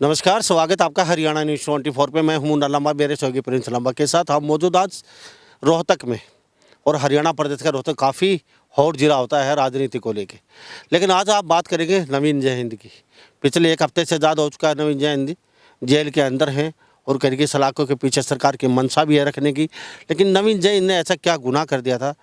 नमस्कार, स्वागत आपका हरियाणा न्यूज़ 24 पे। मैं हूं मुन्ना लंबा, मेरे सहयोगी प्रिंस लंबा के साथ हम मौजूद आज रोहतक में। और हरियाणा प्रदेश का रोहतक काफ़ी हॉट जिला होता है राजनीति को लेके, लेकिन आज आप बात करेंगे नवीन जयहिंद की। पिछले एक हफ्ते से ज़्यादा हो चुका है नवीन जयहिंद जेल के अंदर हैं और कई सलाखों के पीछे सरकार की मंशा भी है रखने की। लेकिन नवीन जयहिंद ने ऐसा क्या गुनाह कर दिया था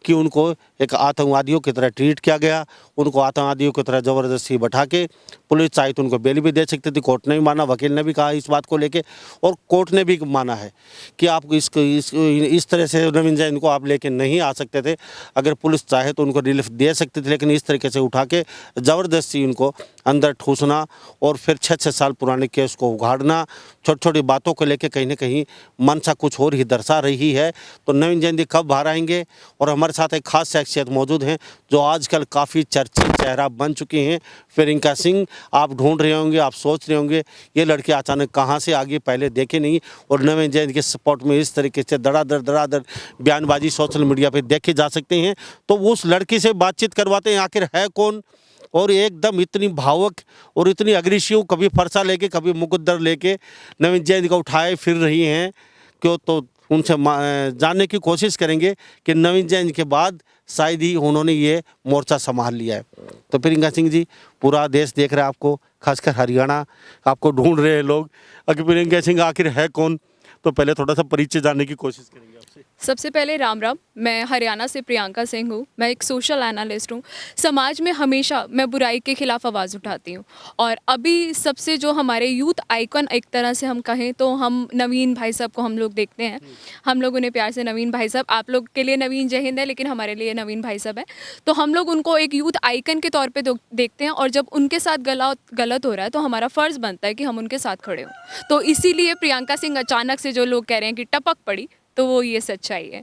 कि उनको एक आतंकवादियों की तरह ट्रीट किया गया, उनको आतंकवादियों की तरह ज़बरदस्ती बैठा के पुलिस चाहे तो उनको बेल भी दे सकती थी। कोर्ट ने भी माना, वकील ने भी कहा इस बात को लेके, और कोर्ट ने भी माना है कि आप इस तरह से नवीन जयहिंद को आप लेके नहीं आ सकते थे। अगर पुलिस चाहे तो उनको रिलीफ दे सकती थी, लेकिन इस तरीके से उठा के ज़बरदस्ती उनको अंदर ठूसना और फिर 6-6 साल पुराने केस को उघाड़ना, छोटी छोटी बातों को लेके कहीं ना कहीं मंशा कुछ और ही दर्शा रही है। तो नवीन जयहिंद कब बाहर आएंगे? और हमारे साथ एक खास शख्सियत मौजूद हैं जो आजकल काफ़ी चर्चित चेहरा बन चुकी हैं, प्रियंका सिंह। आप ढूंढ रहे होंगे, आप सोच रहे होंगे ये लड़की अचानक कहाँ से आ गई, पहले देखे नहीं। और नवीन जयहिंद के सपोर्ट में इस तरीके से धड़ाधड़ बयानबाजी सोशल मीडिया पे देखे जा सकते हैं। तो वो उस लड़की से बातचीत करवाते हैं, आखिर है कौन, और एकदम इतनी भावुक और इतनी अग्रेसिव, कभी फरसा लेके कभी मुकद्दर लेके नवीन जयहिंद को उठाए फिर रही हैं क्यों। तो उनसे जानने की कोशिश करेंगे कि नवीन जयहिंद के बाद शायद ही उन्होंने ये मोर्चा संभाल लिया है। तो प्रियंका सिंह जी, पूरा देश देख रहा है आपको, खासकर हरियाणा आपको ढूंढ रहे हैं लोग। अगर प्रियंका सिंह आखिर है कौन, तो पहले थोड़ा सा परिचय जानने की कोशिश करेंगे आपसे। सबसे पहले राम राम। मैं हरियाणा से प्रियंका सिंह हूँ। मैं एक सोशल एनालिस्ट हूँ। समाज में हमेशा मैं बुराई के खिलाफ आवाज़ उठाती हूँ। और अभी सबसे जो हमारे यूथ आइकन एक तरह से हम कहें तो हम नवीन भाई साहब को हम लोग देखते हैं। हम लोग उन्हें प्यार से नवीन भाई साहब, आप लोग के लिए नवीन जयहिंद है लेकिन हमारे लिए नवीन भाई साहब है। तो हम लोग उनको एक यूथ आइकन के तौर पर देखते हैं, और जब उनके साथ गलत हो रहा है तो हमारा फ़र्ज़ बनता है कि हम उनके साथ खड़े हों। तो इसीलिए प्रियंका सिंह अचानक से जो लोग कह रहे हैं कि टपक पड़ी, तो वो ये सच्चाई है।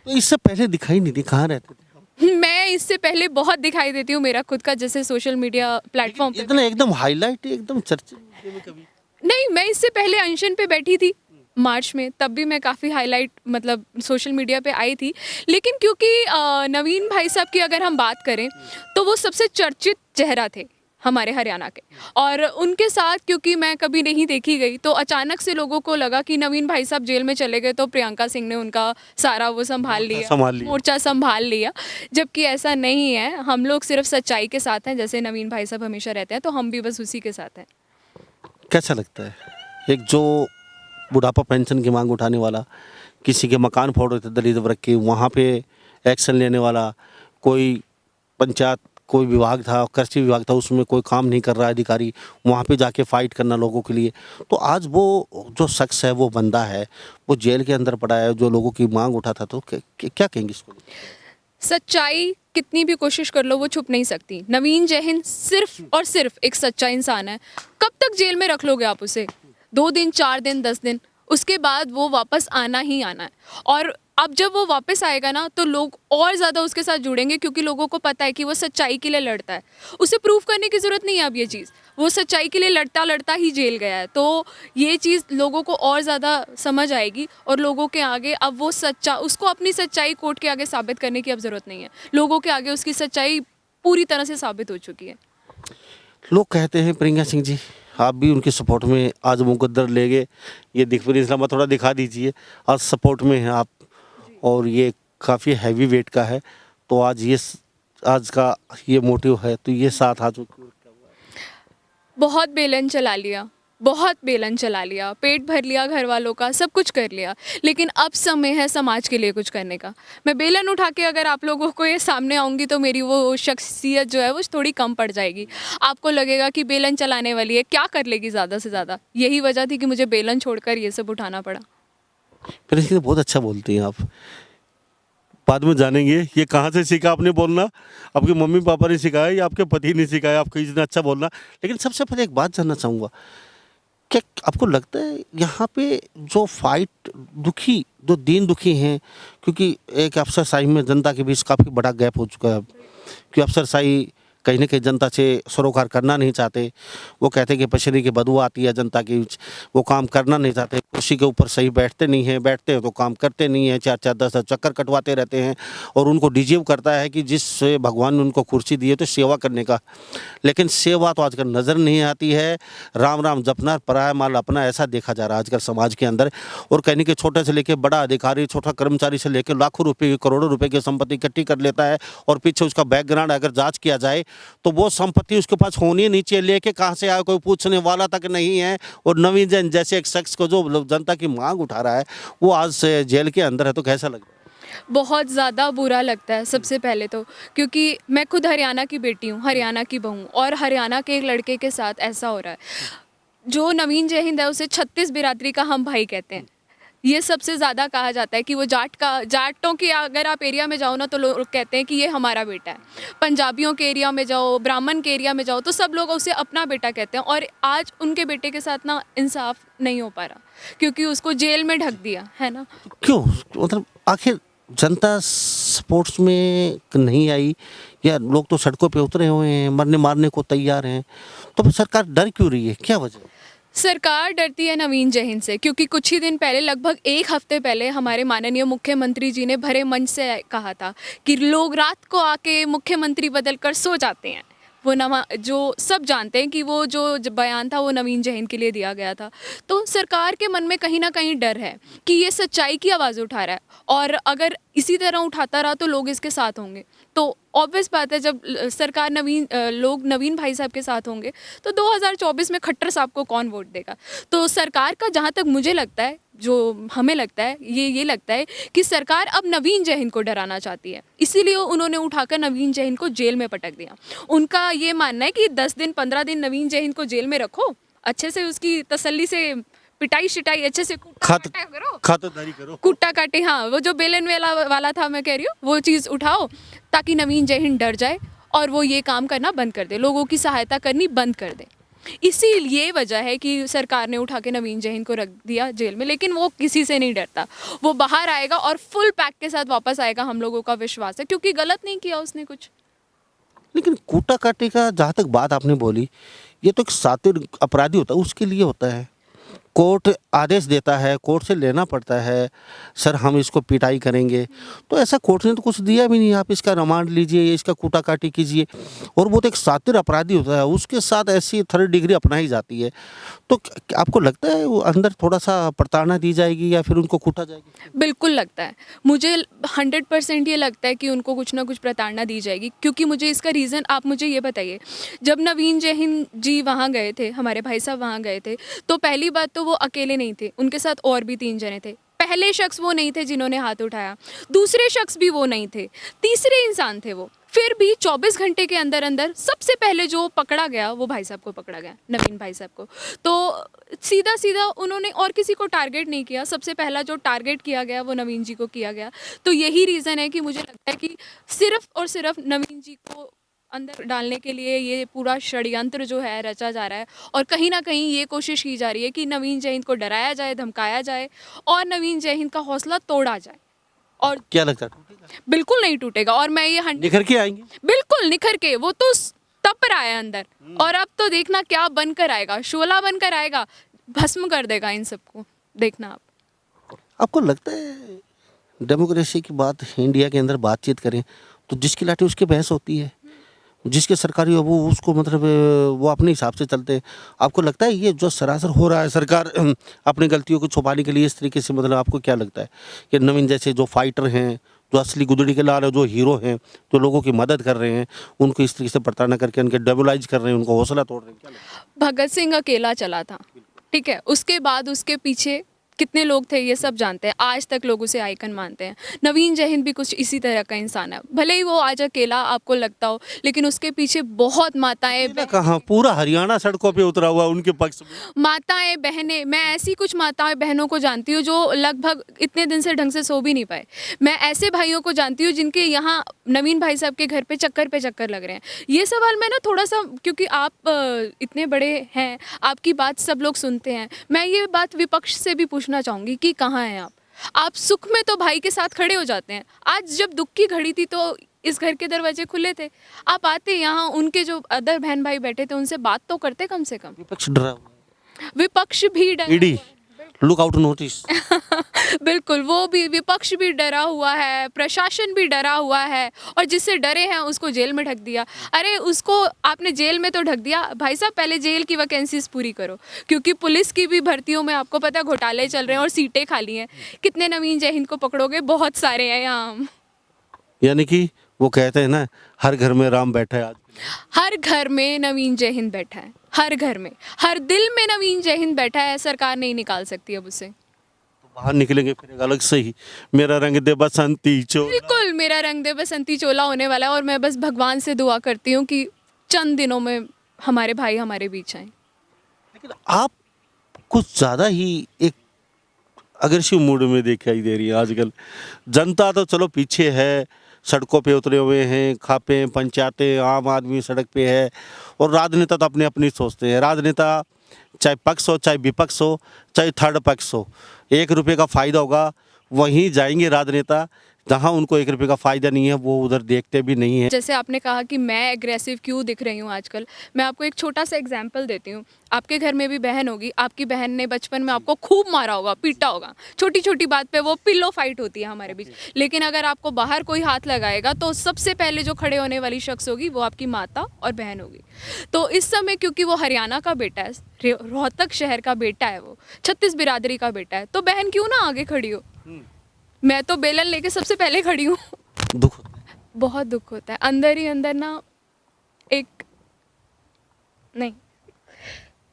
तो इससे पहले दिखाई नहीं दी, कहाँ रहते थे? मैं इससे पहले बहुत दिखाई देती हूँ, मेरा खुद का जैसे सोशल मीडिया प्लेटफॉर्म पे। इतना एकदम हाईलाइट, एकदम चर्चित में कभी नहीं, मैं इससे पहले अनशन पे बैठी थी मार्च में, तब भी मैं काफ़ी हाईलाइट मतलब सोशल मीडिया पे आई थी। लेकिन क्योंकि नवीन भाई साहब की अगर हम बात करें तो वो सबसे चर्चित चेहरा थे हमारे हरियाणा के, और उनके साथ क्योंकि मैं कभी नहीं देखी गई तो अचानक से लोगों को लगा कि नवीन भाई साहब जेल में चले गए तो प्रियंका सिंह ने उनका सारा वो संभाल मोर्चा संभाल लिया। जबकि ऐसा नहीं है, हम लोग सिर्फ सच्चाई के साथ हैं, जैसे नवीन भाई साहब हमेशा रहते हैं तो हम भी बस उसी के साथ हैं। कैसा लगता है एक जो बुढ़ापा पेंशन की मांग उठाने वाला, किसी के मकान फोड़ रहे थे दलित वर्ग के, वहाँ पे एक्शन लेने वाला, कोई पंचायत कोई विभाग था, कृषि विभाग था, उसमें कोई काम नहीं कर रहा अधिकारी, वहाँ पे जाके फाइट करना लोगों के लिए। तो आज वो जो शख्स है, वो बंदा है, वो जेल के अंदर पड़ा है, जो लोगों की मांग उठा था। तो क्या कहेंगे इसको? सच्चाई कितनी भी कोशिश कर लो वो छुप नहीं सकती। नवीन जयहिंद सिर्फ और सिर्फ एक सच्चा इंसान है। कब तक जेल में रख लोगे आप उसे? 2 दिन, 4 दिन, 10 दिन, उसके बाद वो वापस आना ही आना है। और अब जब वो वापस आएगा ना तो लोग और ज़्यादा उसके साथ जुड़ेंगे, क्योंकि लोगों को पता है कि वो सच्चाई के लिए लड़ता है। उसे प्रूव करने की ज़रूरत नहीं है अब ये चीज़, वो सच्चाई के लिए लड़ता लड़ता ही जेल गया है। तो ये चीज़ लोगों को और ज़्यादा समझ आएगी, और लोगों के आगे अब वो उसको अपनी सच्चाई कोर्ट के आगे साबित करने की अब ज़रूरत नहीं है। लोगों के आगे उसकी सच्चाई पूरी तरह से साबित हो चुकी है। लोग कहते हैं प्रियंका सिंह जी, आप भी उनके सपोर्ट में आज मुकद्दर ले गए, ये इस्लामा थोड़ा दिखा दीजिए, आज सपोर्ट में हैं आप, और ये काफ़ी हैवी वेट का है। तो आज का ये मोटिव है, तो ये साथ आज बहुत बेलन चला लिया, बहुत बेलन चला लिया, पेट भर लिया घर वालों का, सब कुछ कर लिया, लेकिन अब समय है समाज के लिए कुछ करने का। मैं बेलन उठा के अगर आप लोगों को ये सामने आऊँगी तो मेरी वो शख्सियत जो है वो थोड़ी कम पड़ जाएगी। आपको लगेगा कि बेलन चलाने वाली है, क्या कर लेगी ज़्यादा से ज़्यादा। यही वजह थी कि मुझे बेलन छोड़कर ये सब उठाना पड़ा। फिर इसलिए बहुत अच्छा बोलती हैं आप, बाद में जानेंगे ये कहाँ से सीखा आपने बोलना। आपके मम्मी पापा ने सिखाया या आपके पति ने सिखाया आपको इतना अच्छा बोलना? लेकिन सबसे पहले एक बात जानना चाहूँगा, क्या आपको लगता है यहाँ पे जो फाइट जो दीन दुखी हैं, क्योंकि एक अफसरशाही में जनता के बीच काफ़ी बड़ा गैप हो चुका है, कि अफसरशाही कहीं न कहीं जनता से सरोकार करना नहीं चाहते। वो कहते हैं कि पसीने की बदबू आती है जनता की, वो काम करना नहीं चाहते, कुर्सी के ऊपर सही बैठते नहीं हैं, बैठते हैं तो काम करते नहीं हैं, 4-4 10-10 चक्कर कटवाते रहते हैं और उनको डिज़र्व करता है कि जिस भगवान ने उनको कुर्सी दी है तो सेवा करने का। लेकिन सेवा तो आजकल नज़र नहीं आती है, राम राम जपना पराया माल अपना, ऐसा देखा जा रहा है आजकल समाज के अंदर। और कहने के छोटे से लेके बड़ा अधिकारी, छोटा कर्मचारी से लेकर लाखों रुपए, करोड़ों रुपए की संपत्ति इकट्ठी कर लेता है और पीछे उसका बैकग्राउंड अगर जांच किया जाए तो वो संपत्ति उसके पास होनी नहीं चाहिए, लेके कहाँ से आया कोई पूछने वाला तक नहीं है। और नवीन जैन जैसे एक शख्स को जो जनता की मांग उठा रहा है वो आज से जेल के अंदर है, तो कैसा लग रहा है? बहुत ज़्यादा बुरा लगता है सबसे पहले तो, क्योंकि मैं खुद हरियाणा की बेटी हूँ, हरियाणा की बहू हूँ, और हरियाणा के एक लड़के के साथ ऐसा हो रहा है। जो नवीन जयहिंद है उसे 36 बिरादरी का हम भाई कहते हैं। ये सबसे ज़्यादा कहा जाता है कि वो जाटों के अगर आप एरिया में जाओ ना तो लोग कहते हैं कि ये हमारा बेटा है। पंजाबियों के एरिया में जाओ, ब्राह्मण के एरिया में जाओ तो सब लोग उसे अपना बेटा कहते हैं। और आज उनके बेटे के साथ ना इंसाफ नहीं हो पा रहा क्योंकि उसको जेल में ढक दिया है ना। क्यों, मतलब आखिर जनता स्पोर्ट्स में नहीं आई या लोग तो सड़कों पे उतरे हुए हैं, मरने मारने को तैयार हैं, तो फिर सरकार डर क्यों रही है, क्या वजह? सरकार डरती है नवीन जयहिंद से क्योंकि कुछ ही दिन पहले, लगभग एक हफ्ते पहले, हमारे माननीय मुख्यमंत्री जी ने भरे मंच से कहा था कि लोग रात को आके मुख्यमंत्री बदल कर सो जाते हैं। वो नवा जो सब जानते हैं कि वो जो बयान था वो नवीन जयहिंद के लिए दिया गया था। तो सरकार के मन में कहीं ना कहीं डर है कि ये सच्चाई की आवाज़ उठा रहा है और अगर इसी तरह उठाता रहा तो लोग इसके साथ होंगे। तो ऑब्वियस बात है, जब सरकार लोग नवीन भाई साहब के साथ होंगे तो 2024 में खट्टर साहब को कौन वोट देगा। तो सरकार का, जहाँ तक मुझे लगता है, जो हमें लगता है, ये लगता है कि सरकार अब नवीन जयहिंद को डराना चाहती है, इसीलिए उन्होंने उठाकर नवीन जयहिंद को जेल में पटक दिया। उनका ये मानना है कि 10 दिन 15 दिन नवीन जयहिंद को जेल में रखो, अच्छे से उसकी तसल्ली से पिटाई शिटाई अच्छे से खातिरदारी करो, कुट्टा काटे, हाँ वो जो बेलन वाला था मैं कह रही हूँ, वो चीज़ उठाओ ताकि नवीन जयहिंद डर जाए और वो ये काम करना बंद कर दे, लोगों की सहायता करनी बंद कर दे। इसीलिए वजह है कि सरकार ने उठा के नवीन जयहिंद को रख दिया जेल में। लेकिन वो किसी से नहीं डरता, वो बाहर आएगा और फुल पैक के साथ वापस आएगा, हम लोगों का विश्वास है, क्योंकि गलत नहीं किया उसने कुछ। लेकिन कूटा काटे का जहाँ तक बात आपने बोली, ये तो एक शातिर अपराधी होता है, उसके लिए होता है। कोर्ट आदेश देता है, कोर्ट से लेना पड़ता है, सर हम इसको पिटाई करेंगे, तो ऐसा कोर्ट ने तो कुछ दिया भी नहीं, आप इसका रिमांड लीजिए, इसका कूटा काटी कीजिए। और वो तो एक शातिर अपराधी होता है, उसके साथ ऐसी 3rd डिग्री अपनाई जाती है। तो आपको लगता है वो अंदर थोड़ा सा प्रताड़ना दी जाएगी या फिर उनको कूटा जाएगी? बिल्कुल लगता है, मुझे 100% ये लगता है कि उनको कुछ ना कुछ प्रताड़ना दी जाएगी। क्योंकि मुझे इसका रीज़न आप मुझे ये बताइए, जब नवीन जयहिंद जी वहाँ गए थे, हमारे भाई साहब वहाँ गए थे, तो पहली बात तो वो अकेले नहीं थे, उनके साथ और भी 3 जने थे। पहले शख्स वो नहीं थे जिन्होंने हाथ उठाया, दूसरे शख्स भी वो नहीं थे, तीसरे इंसान थे वो। फिर भी 24 घंटे के अंदर अंदर सबसे पहले जो पकड़ा गया वो भाई साहब को पकड़ा गया, नवीन भाई साहब को। तो सीधा सीधा उन्होंने और किसी को टारगेट नहीं किया, सबसे पहला जो टारगेट किया गया वो नवीन जी को किया गया। तो यही रीज़न है कि मुझे लगता है कि सिर्फ और सिर्फ नवीन जी को अंदर डालने के लिए ये पूरा षड्यंत्र जो है रचा जा रहा है। और कहीं ना कहीं ये कोशिश की जा रही है कि नवीन जयहिंद को डराया जाए, धमकाया जाए और नवीन जयहिंद का हौसला तोड़ा जाए। और क्या लगता है टूटेगा? बिल्कुल नहीं टूटेगा। और मैं ये निखर के आएंगे, बिल्कुल निखर के, वो तो तप रहा है अंदर, और अब तो देखना क्या बनकर आएगा, शोला बनकर आएगा, भस्म कर देगा इन सबको, देखना आप। आपको लगता है डेमोक्रेसी की बात इंडिया के अंदर बातचीत करें तो जिसकी लाठी उसकी बहस होती है, जिसके सरकारी हो वो उसको मतलब वो अपने हिसाब से चलते हैं। आपको लगता है ये जो सरासर हो रहा है, सरकार अपनी गलतियों को छुपाने के लिए इस तरीके से, मतलब आपको क्या लगता है कि नवीन जैसे जो फाइटर हैं, जो असली गुदड़ी के लाल है, जो हीरो हैं, जो लोगों की मदद कर रहे हैं, उनको इस तरीके से प्रताड़ना करके उनके डेबलाइज कर रहे हैं, उनको हौसला तोड़ रहे हैं, क्या लगता है? भगत सिंह अकेला चला था, ठीक है, उसके बाद उसके पीछे कितने लोग थे ये सब जानते हैं, आज तक लोग उसे आइकन मानते हैं। नवीन जयहिंद भी कुछ इसी तरह का इंसान है, भले ही वो आज अकेला आपको लगता हो, लेकिन उसके पीछे बहुत माताएं, कहाँ पूरा हरियाणा सड़कों पे उतरा हुआ उनके पक्ष में। माताएं बहनें, मैं ऐसी कुछ माताएं बहनों को जानती हूँ जो लगभग इतने दिन से ढंग से सो भी नहीं पाए। मैं ऐसे भाइयों को जानती हूँ जिनके यहाँ नवीन भाई साहब के घर पे चक्कर लग रहे हैं। ये सवाल मैं ना थोड़ा सा, क्योंकि आप इतने बड़े हैं, आपकी बात सब लोग सुनते हैं, मैं ये बात विपक्ष से भी पूछना चाहूँगी कि कहाँ हैं आप सुख में तो भाई के साथ खड़े हो जाते हैं, आज जब दुख की घड़ी थी तो इस घर के दरवाजे खुले थे, आप आते यहाँ, उनके जो अदर बहन भाई बैठे थे उनसे बात तो करते कम से कम। विपक्ष डरा हुआ है। विपक्ष भी डरा ईडी हुआ है। Look out notice. बिल्कुल, वो भी, विपक्ष भी डरा हुआ है, प्रशासन भी डरा हुआ है, और जिससे डरे हैं उसको जेल में ढक दिया। अरे उसको आपने जेल में तो ढक दिया, भाई साहब पहले जेल की वैकेंसीज पूरी करो, क्योंकि पुलिस की भी भर्तियों में आपको पता है घोटाले चल रहे हैं और सीटें खाली हैं। कितने नवीन जय हिंद को पकड़ोगे, बहुत सारे हैं यहाँ। यानी कि वो कहते हैं ना, हर घर में राम बैठा है आज। हर घर में नवीन जय हिंद बैठा है, हर घर में, हर दिल में नवीन जय हिंद बैठा है, सरकार नहीं निकाल सकती अब उसे। बाहर निकलेंगे फिर एक अलग से ही मेरा रंग दे बसंती चोला। बिल्कुल, मेरा रंग दे बसंती चोला होने वाला है, और मैं बस भगवान से दुआ करती हूँ कि चंद दिनों में हमारे भाई हमारे बीच आए। लेकिन आप कुछ ज़्यादा ही एक अग्रेसिव मूड में दिखाई दे रही है आजकल। जनता तो चलो पीछे है, सड़कों पे उतरे हुए हैं, खापे पंचायतें, आम आदमी सड़क पे है, और राजनेता तो अपने अपनी सोचते हैं। राजनेता चाहे पक्ष हो, चाहे विपक्ष हो, चाहे थर्ड पक्ष हो, 1 रुपये का फ़ायदा होगा वहीं जाएंगे राजनेता। जहाँ उनको 1 रुपये का फ़ायदा नहीं है वो उधर देखते भी नहीं है। जैसे आपने कहा कि मैं एग्रेसिव क्यों दिख रही हूँ आजकल, मैं आपको एक छोटा सा एग्जाम्पल देती हूँ। आपके घर में भी बहन होगी, आपकी बहन ने बचपन में आपको खूब मारा होगा, पीटा होगा, छोटी छोटी बात पे वो पिल्लो फाइट होती है हमारे बीच। लेकिन अगर आपको बाहर कोई हाथ लगाएगा तो सबसे पहले जो खड़े होने वाली शख्स होगी वो आपकी माता और बहन होगी। तो इस समय क्योंकि वो हरियाणा का बेटा है, रोहतक शहर का बेटा है, वो 36 बिरादरी का बेटा है, तो बहन क्यों ना आगे खड़ी हो। मैं तो बेलन लेके सबसे पहले खड़ी हूँ। दुख होता है। बहुत दुख होता है अंदर ही अंदर ना, एक नहीं,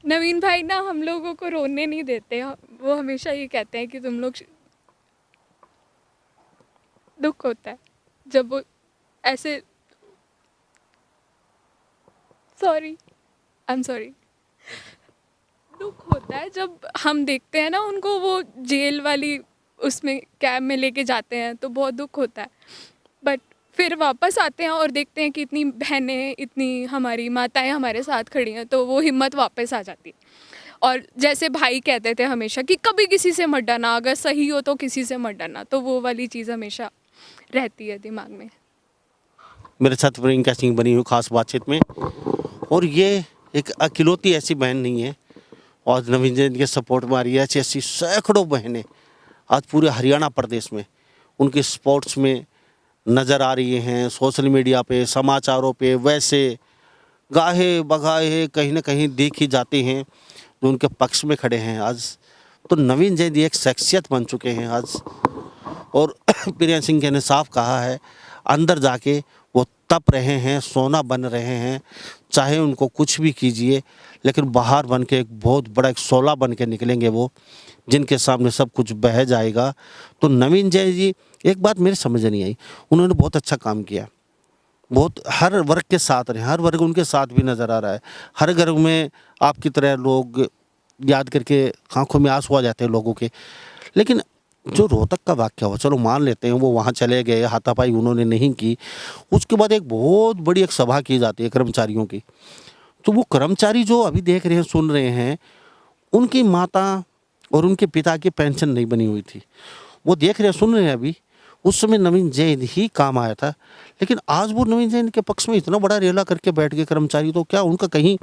नवीन भाई ना हम लोगों को रोने नहीं देते। वो हमेशा ये कहते हैं कि तुम लोग, दुख होता है जब वो ऐसे, सॉरी, आई एम सॉरी, दुख होता है जब हम देखते हैं ना उनको, वो जेल वाली उसमें कैब में लेके जाते हैं तो बहुत दुख होता है। बट फिर वापस आते हैं और देखते हैं कि इतनी बहनें, इतनी हमारी माताएं हमारे साथ खड़ी हैं, तो वो हिम्मत वापस आ जाती है। और जैसे भाई कहते थे हमेशा कि कभी किसी से मत डरना, अगर सही हो तो किसी से मत डरना, तो वो वाली चीज़ हमेशा रहती है दिमाग में। मेरे साथ प्रियंका सिंह बनी हुई खास बातचीत में, और ये एक अकेलौती ऐसी बहन नहीं है, और नवीन जयंत के सपोर्ट में आ रही है। ऐसी ऐसी सैकड़ों बहनें आज पूरे हरियाणा प्रदेश में उनके स्पोर्ट्स में नज़र आ रही हैं। सोशल मीडिया पे, समाचारों पे, वैसे गाहे बगाहे कहीं ना कहीं देखी जाते हैं जो उनके पक्ष में खड़े हैं आज। तो नवीन जयंत एक शख्सियत बन चुके हैं आज, और प्रियंका सिंह ने साफ कहा है, अंदर जाके वो तप रहे हैं, सोना बन रहे हैं, चाहे उनको कुछ भी कीजिए, लेकिन बाहर बन के एक बहुत बड़ा एक शोला बन के निकलेंगे वो, जिनके सामने सब कुछ बह जाएगा। तो नवीन जयंत जी, एक बात मेरे समझ नहीं आई, उन्होंने बहुत अच्छा काम किया, बहुत हर वर्ग के साथ रहे, हर वर्ग उनके साथ भी नज़र आ रहा है। हर घर में आपकी तरह लोग याद करके आंखों में आंसू आ जाते हैं लोगों के। लेकिन जो रोहतक का वाक़या हो, चलो मान लेते हैं वो वहाँ चले गए, हाथापाई उन्होंने नहीं की, उसके बाद एक बहुत बड़ी एक सभा की जाती है कर्मचारियों की। तो वो कर्मचारी जो अभी देख रहे हैं, सुन रहे हैं, उनकी माता और उनके पिता की पेंशन नहीं बनी हुई थी, वो देख रहे हैं, सुन रहे हैं अभी। उस समय नवीन जयंत ही काम आया था, लेकिन आज वो नवीन जयंत के पक्ष में इतना बड़ा रेला करके बैठ गए कर्मचारी। तो क्या उनका कहीं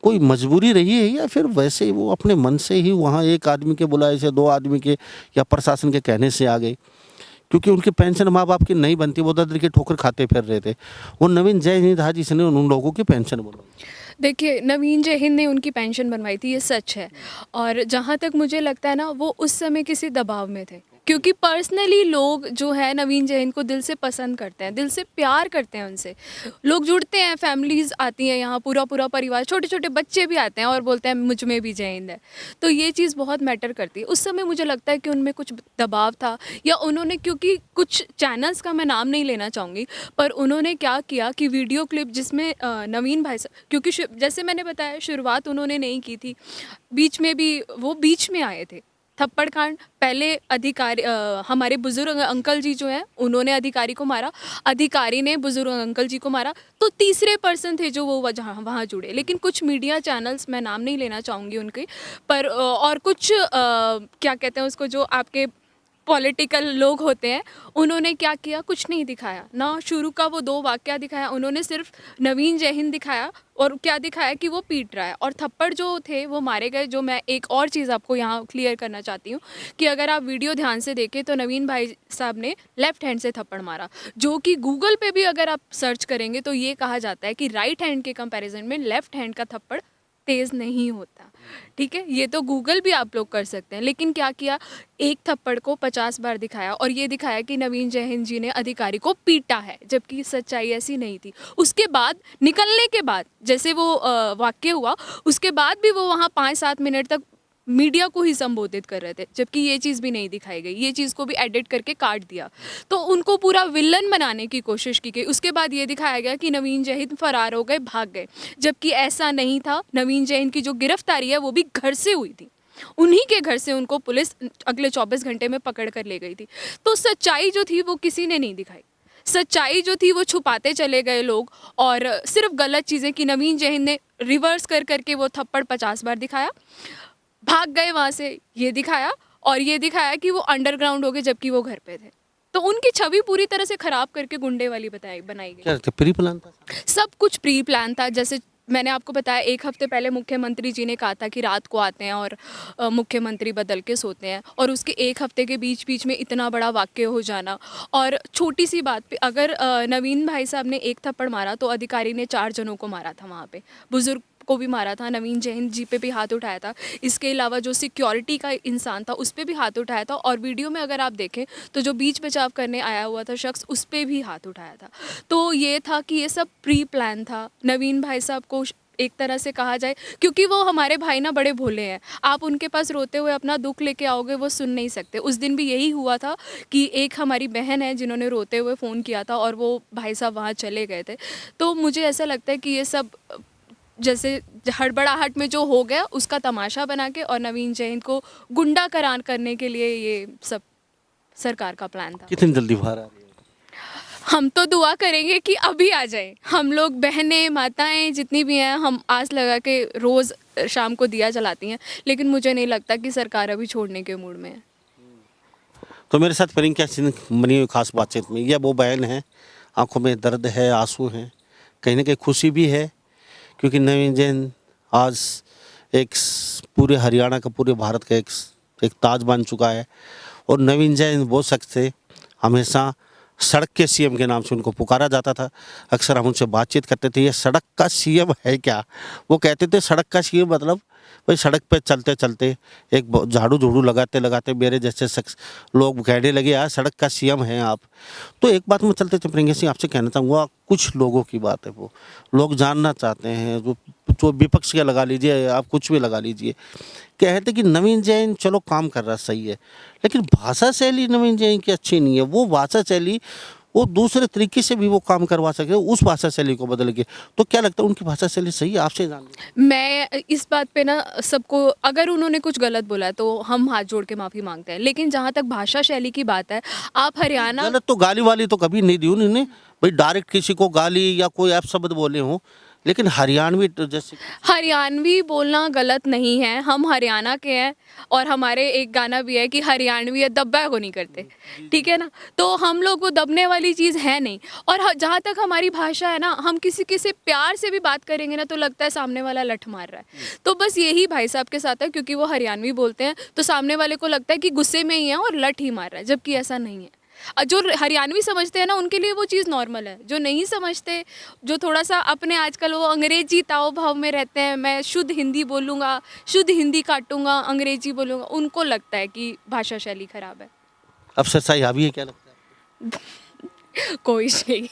कोई मजबूरी रही है, या फिर वैसे ही वो अपने मन से ही वहाँ एक आदमी के बुलाए से, 2 आदमी के या प्रशासन के कहने से आ गए? क्योंकि उनकी पेंशन माँ बाप की नहीं बनती, वो दर्द की ठोकर खाते फिर रहे थे। वो नवीन जय हिंद था जिसने उन लोगों की पेंशन बनवाई। देखिए, नवीन जय हिंद ने उनकी पेंशन बनवाई थी, ये सच है। और जहाँ तक मुझे लगता है ना, वो उस समय किसी दबाव में थे, क्योंकि पर्सनली लोग जो है नवीन जय हिंद को दिल से पसंद करते हैं, दिल से प्यार करते हैं उनसे। लोग जुड़ते हैं, फैमिलीज़ आती हैं यहाँ, पूरा पूरा परिवार, छोटे छोटे बच्चे भी आते हैं और बोलते हैं मुझ में भी जय हिंद है। तो ये चीज़ बहुत मैटर करती है। उस समय मुझे लगता है कि उनमें कुछ दबाव था, या उन्होंने, क्योंकि कुछ चैनल्स का मैं नाम नहीं लेना चाहूँगी, पर उन्होंने क्या किया कि वीडियो क्लिप जिसमें नवीन भाई साहब, क्योंकि जैसे मैंने बताया शुरुआत उन्होंने नहीं की थी, बीच में भी वो बीच में आए थे। थप्पड़ कांड, पहले अधिकारी हमारे बुजुर्ग अंकल जी जो हैं उन्होंने अधिकारी को मारा, अधिकारी ने बुजुर्ग अंकल जी को मारा, तो तीसरे पर्सन थे जो वो वहाँ जुड़े। लेकिन कुछ मीडिया चैनल्स, मैं नाम नहीं लेना चाहूँगी उनके, पर और कुछ क्या कहते हैं उसको, जो आपके पॉलिटिकल लोग होते हैं, उन्होंने क्या किया, कुछ नहीं दिखाया ना। शुरू का वो 2 वाकया दिखाया, उन्होंने सिर्फ नवीन जयहिंद दिखाया और क्या दिखाया कि वो पीट रहा है, और थप्पड़ जो थे वो मारे गए। जो मैं एक और चीज़ आपको यहाँ क्लियर करना चाहती हूँ कि अगर आप वीडियो ध्यान से देखें तो नवीन भाई साहब ने लेफ्ट हैंड से थप्पड़ मारा, जो कि गूगल पे भी अगर आप सर्च करेंगे तो ये कहा जाता है कि राइट हैंड के कंपैरिजन में लेफ्ट हैंड का थप्पड़ तेज़ नहीं होता। ठीक है, ये तो गूगल भी आप लोग कर सकते हैं। लेकिन क्या किया, एक थप्पड़ को 50 बार दिखाया और ये दिखाया कि नवीन जयहिंद जी ने अधिकारी को पीटा है, जबकि सच्चाई ऐसी नहीं थी। उसके बाद निकलने के बाद जैसे वो वाक्य हुआ, उसके बाद भी वो वहाँ 5-7 मिनट तक मीडिया को ही संबोधित कर रहे थे, जबकि ये चीज़ भी नहीं दिखाई गई। ये चीज़ को भी एडिट करके काट दिया, तो उनको पूरा विलन बनाने की कोशिश की गई। उसके बाद ये दिखाया गया कि नवीन जयहिंद फरार हो गए, भाग गए, जबकि ऐसा नहीं था। नवीन जयहिंद की जो गिरफ्तारी है वो भी घर से हुई थी, उन्हीं के घर से उनको पुलिस अगले 24 घंटे में पकड़ कर ले गई थी। तो सच्चाई जो थी वो किसी ने नहीं दिखाई। सच्चाई जो थी वो छुपाते चले गए लोग, और सिर्फ गलत चीज़ें कि नवीन जयहिंद ने रिवर्स कर करके वो थप्पड़ 50 बार दिखाया, भाग गए वहाँ से, ये दिखाया, और ये दिखाया कि वो अंडरग्राउंड हो गए जबकि वो घर पे थे। तो उनकी छवि पूरी तरह से खराब करके गुंडे वाली बनाई गई। क्या प्री प्लान था? सब कुछ प्री प्लान था। जैसे मैंने आपको बताया, 1 हफ्ते पहले मुख्यमंत्री जी ने कहा था कि रात को आते हैं और मुख्यमंत्री बदल के सोते हैं, और उसके 1 हफ्ते के बीच बीच में इतना बड़ा वाक्य हो जाना। और छोटी सी बात पे अगर नवीन भाई साहब ने 1 थप्पड़ मारा तो अधिकारी ने 4 जनों को मारा था, वहाँ पे बुजुर्ग को भी मारा था, नवीन जयहिंद जी पे भी हाथ उठाया था। इसके अलावा जो सिक्योरिटी का इंसान था उस पे भी हाथ उठाया था, और वीडियो में अगर आप देखें तो जो बीच बचाव करने आया हुआ था शख्स, उस पे भी हाथ उठाया था। तो ये था कि ये सब प्री प्लान था। नवीन भाई साहब को एक तरह से कहा जाए, क्योंकि वो हमारे भाई ना बड़े भोले हैं, आप उनके पास रोते हुए अपना दुख लेके आओगे वो सुन नहीं सकते। उस दिन भी यही हुआ था कि एक हमारी बहन है जिन्होंने रोते हुए फ़ोन किया था और वो भाई साहब वहाँ चले गए थे। तो मुझे ऐसा लगता है कि ये सब जैसे हड़बड़ाहट में जो हो गया उसका तमाशा बना के, और नवीन जयहिंद को गुंडा करार करने के लिए ये सब सरकार का प्लान था। कितनी जल्दी बाहर आ रही है? हम तो दुआ करेंगे कि अभी आ जाए। हम लोग बहनें माताएं जितनी भी हैं, हम आस लगा के रोज़ शाम को दिया जलाती हैं, लेकिन मुझे नहीं लगता कि सरकार अभी छोड़ने के मूड में है। तो मेरे साथ प्रियंका सिंह बनी हुई खास बातचीत में, यह वो बहन है, आंखों में दर्द है, आंसू हैं, कहीं ना कहीं खुशी भी है, क्योंकि नवीन जयहिंद आज एक पूरे हरियाणा का, पूरे भारत का एक ताज बन चुका है। और नवीन जयहिंद वो शख्स थे, हमेशा सड़क के सीएम के नाम से उनको पुकारा जाता था। अक्सर हम उनसे बातचीत करते थे, ये सड़क का सीएम है क्या? वो कहते थे सड़क का सीएम मतलब भाई सड़क पे चलते चलते एक झाड़ू झूड़ू लगाते लगाते मेरे जैसे शख्स लोग कहने लगे यार सड़क का सीएम हैं आप। तो एक बात मैं चलते प्रियंका सिंह आपसे कहना चाहूँगा, कुछ लोगों की बात है, वो लोग जानना चाहते हैं, जो विपक्ष का लगा लीजिए, आप कुछ भी लगा लीजिए, कहते कि नवीन जयहिंद चलो काम कर रहा सही है, लेकिन भाषा शैली नवीन जयहिंद की अच्छी नहीं है। वो भाषा शैली वो दूसरे तरीके से भी वो काम करवा सकते हैं, उस भाषा शैली को बदल के। तो क्या लगता है उनकी भाषा शैली सही है? आपसे जानना। मैं इस बात पे ना सबको, अगर उन्होंने कुछ गलत बोला है तो हम हाथ जोड़ के माफ़ी मांगते हैं, लेकिन जहाँ तक भाषा शैली की बात है, आप हरियाणा गलत तो गाली वाली तो कभी नहीं दी उन्होंने, भाई डायरेक्ट किसी को गाली या कोई अपशब्द बोले हों, लेकिन हरियाणवी जैसे हरियाणवी बोलना गलत नहीं है। हम हरियाणा के हैं, और हमारे एक गाना भी है कि हरियाणवी है दब्बा को नहीं करते, ठीक है ना। तो हम लोग वो दबने वाली चीज़ है नहीं। और जहाँ तक हमारी भाषा है ना, हम किसी से प्यार से भी बात करेंगे ना तो लगता है सामने वाला लठ मार रहा है। तो बस यही भाई साहब के साथ है, क्योंकि वो हरियाणवी बोलते हैं तो सामने वाले को लगता है कि गुस्से में ही है और लठ ही मार रहा है, जबकि ऐसा नहीं है। जो हरियाणवी समझते हैं ना उनके लिए वो चीज़ नॉर्मल है। जो नहीं समझते, जो थोड़ा सा अपने आजकल वो अंग्रेजी ताव भाव में रहते हैं, मैं शुद्ध हिंदी बोलूँगा, शुद्ध हिंदी काटूंगा, अंग्रेजी बोलूँगा, उनको लगता है कि भाषा शैली खराब है। अब सच्चाई हावी है, क्या लगता है? कोई नहीं,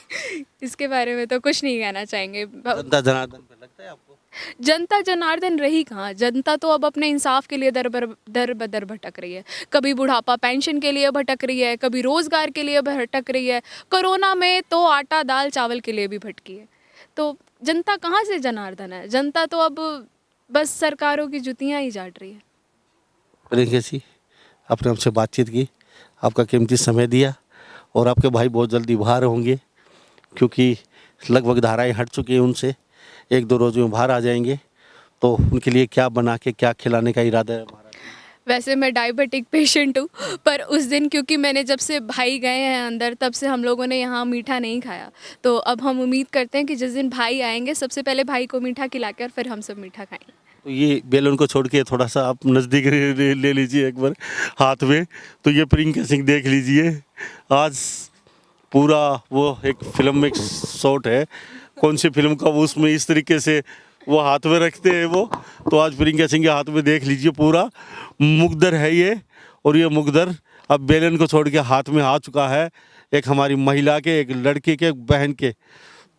इसके बारे में तो कुछ नहीं कहना चाहेंगे। जनता जनार्दन पे लगता है आपको? जनता जनार्दन रही कहाँ? जनता तो अब अपने इंसाफ के लिए दर बदर भटक रही है। कभी बुढ़ापा पेंशन के लिए भटक रही है, कभी रोज़गार के लिए भटक रही है, कोरोना में तो आटा दाल चावल के लिए भी भटकी है। तो जनता कहाँ से जनार्दन है? जनता तो अब बस सरकारों की जुतियाँ ही चाट रही है। प्रियंका जी, आपने हमसे बातचीत की, आपका कीमती समय दिया, और आपके भाई बहुत जल्दी बाहर होंगे, क्योंकि लगभग धाराएं हट चुकी हैं उनसे, 1-2 रोज़ में बाहर आ जाएंगे। तो उनके लिए क्या बना के क्या खिलाने का इरादा है हमारा? वैसे मैं डायबिटिक पेशेंट हूँ, पर उस दिन क्योंकि मैंने जब से भाई गए हैं अंदर तब से हम लोगों ने यहाँ मीठा नहीं खाया। तो अब हम उम्मीद करते हैं कि जिस दिन भाई आएंगे सबसे पहले भाई को मीठा खिला के और फिर हम सब मीठा खाएंगे। तो ये बैलून को छोड़ के थोड़ा सा आप नज़दीक ले लीजिए एक बार हाथ में। तो ये प्रियंका सिंह देख लीजिए, आज पूरा वो एक फिल्म में शॉट है, कौन सी फिल्म का, वो उसमें इस तरीके से वो हाथ में रखते हैं वो। तो आज प्रियंका सिंह के हाथ में देख लीजिए पूरा मुकद्दर है ये, और ये मुकद्दर अब बेलन को छोड़ के हाथ में आ चुका है, एक हमारी महिला के, एक लड़के के, एक बहन के।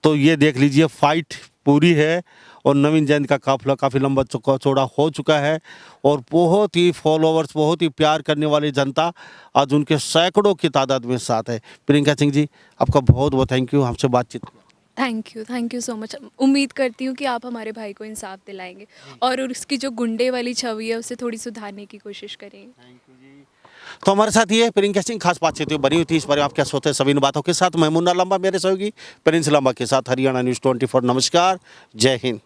तो ये देख लीजिए फाइट पूरी है, और नवीन जैन का काफिला काफ़ी लंबा चौड़ा हो चुका है, और बहुत ही फॉलोवर्स, बहुत ही प्यार करने वाली जनता आज उनके सैकड़ों की तादाद में साथ है। प्रियंका सिंह जी, आपका बहुत बहुत थैंक यू हमसे बातचीत। Thank you so much. उम्मीद करती हूँ कि आप हमारे भाई को इंसाफ दिलाएंगे और उसकी जो गुंडे वाली छवि है उसे थोड़ी सुधारने की कोशिश करेंगे। तो हमारे साथ ये प्रियंका सिंह खास बातचीत बनी हुई थी। इस बारे में आप क्या सोचते हैं सभी इन बातों के साथ मैं मुन्ना लंबा मेरे सहयोगी प्रिंस लंबा के साथ हरियाणा न्यूज़ 24। नमस्कार, जय हिंद।